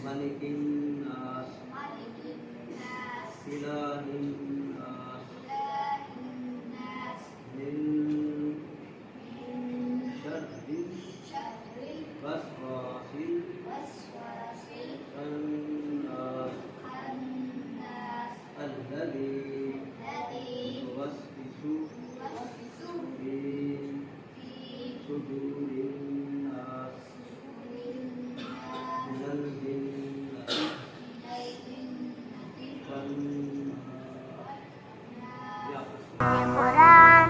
ملك الناس إله الناس من شر الوسواس الخناس الذي يوسوس في صدور الناس من الجنة والناس.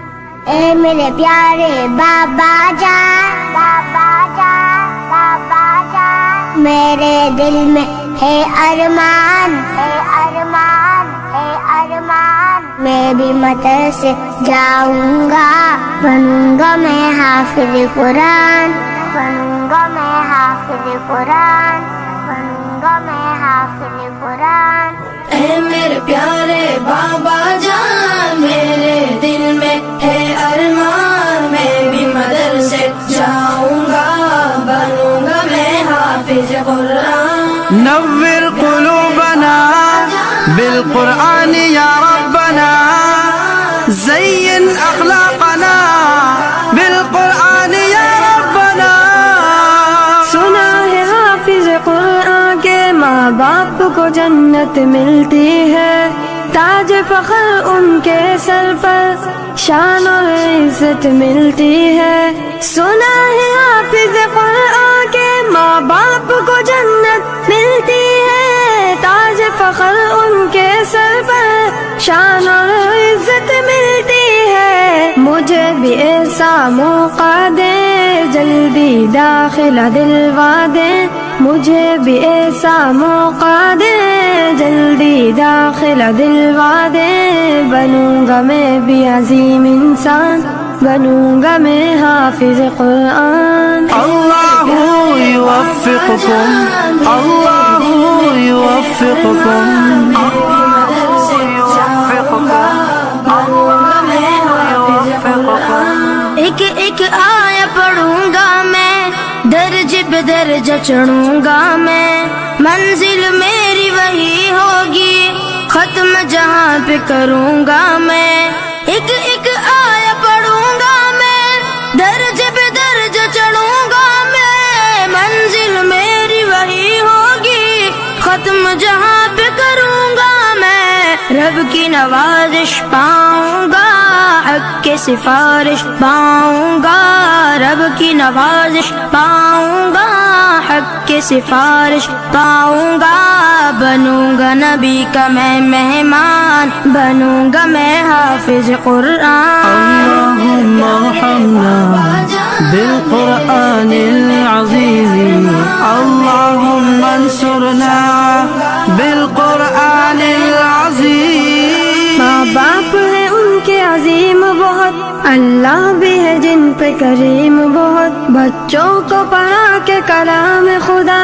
اے میرے پیارے بابا جان، بابا جان، بابا جان، میرے دل میں ہے ارمان، ہے ارمان، ہے ارمان، میں بھی مدرسے جاؤں گا، بنوں گا میں حافظ قرآن، بنوں گا میں حافظ قرآن، بنوں گا میں حافظ قرآن. اے میرے پیارے بابا جان، میرے دل میں ہے ارمان، میں بھی مدرسے جاؤں گا، بنوں گا میں حافظ قرآن. نور قلوبنا بالقرآن یا ربنا، زین اخلاقنا بالقرآن یا ربنا. سنا ہے حافظ قرآن کے ماں باپ کو جنت ملتی ہے، تاج فخر ان کے سر پر شان اور عزت ملتی ہے. سنا ہے حافظ قرآن کے ماں باپ کو جنت ملتی ہے، تاج فخر ان کے سر پر شان اور عزت ملتی ہے. مجھے بھی ایسا موقع دے، جلدی داخلہ دلوا دے، مجھے بھی ایسا موقع دے، جلدی داخلہ دلوا دے. بنوں گا میں بھی عظیم انسان، بنوں گا میں حافظ قرآن. اللہ یوفقکم، اللہ یوفقکم، ایک ایک آیا پڑھوں گا میں، درج پہ درجہ چڑھوں گا میں، منزل میری وہی ہوگی، ختم جہاں پہ کروں گا میں. ایک ایک آیا پڑھوں گا میں، درج پہ درجہ چڑھوں گا میں، منزل میری وہی ہوگی، ختم جہاں پہ کروں گا میں. رب کی نوازش پاؤں گا، حق کے سفارش پاؤں گا، رب کی نوازش پاؤں گا، حق کے سفارش پاؤں گا. بنوں گا نبی کا میں مہمان، بنوں گا میں حافظ قرآن. اللہم ارحمنا بالقرآن العظیم، اللہم انصرنا بالقرآن العظیم. ماں باپ ہے ان کے عظیم بہت، اللہ بھی ہے جن پہ کریم بہت. بچوں کو پڑھا کے کلام خدا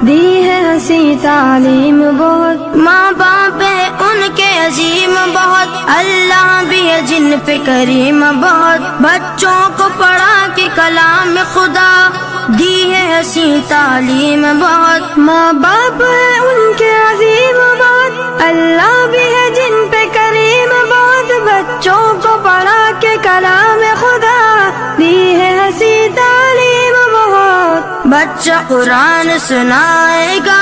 دی ہے ہنسی تعلیم بہت. ماں باپ ہے ان کے عظیم بہت، اللہ بھی ہے جن پہ کریم بہت. بچوں کو پڑھا کے کلام خدا دی ہے ہنسی تعلیم بہت. ماں باپ ہے ان کے عظیم بہت، اللہ بھی ہے جن پہ کریم بہت. بچوں کو پڑھا کے کلام خدا دی ہے ہنسی تعلیم بہت. بچہ قرآن سنائے گا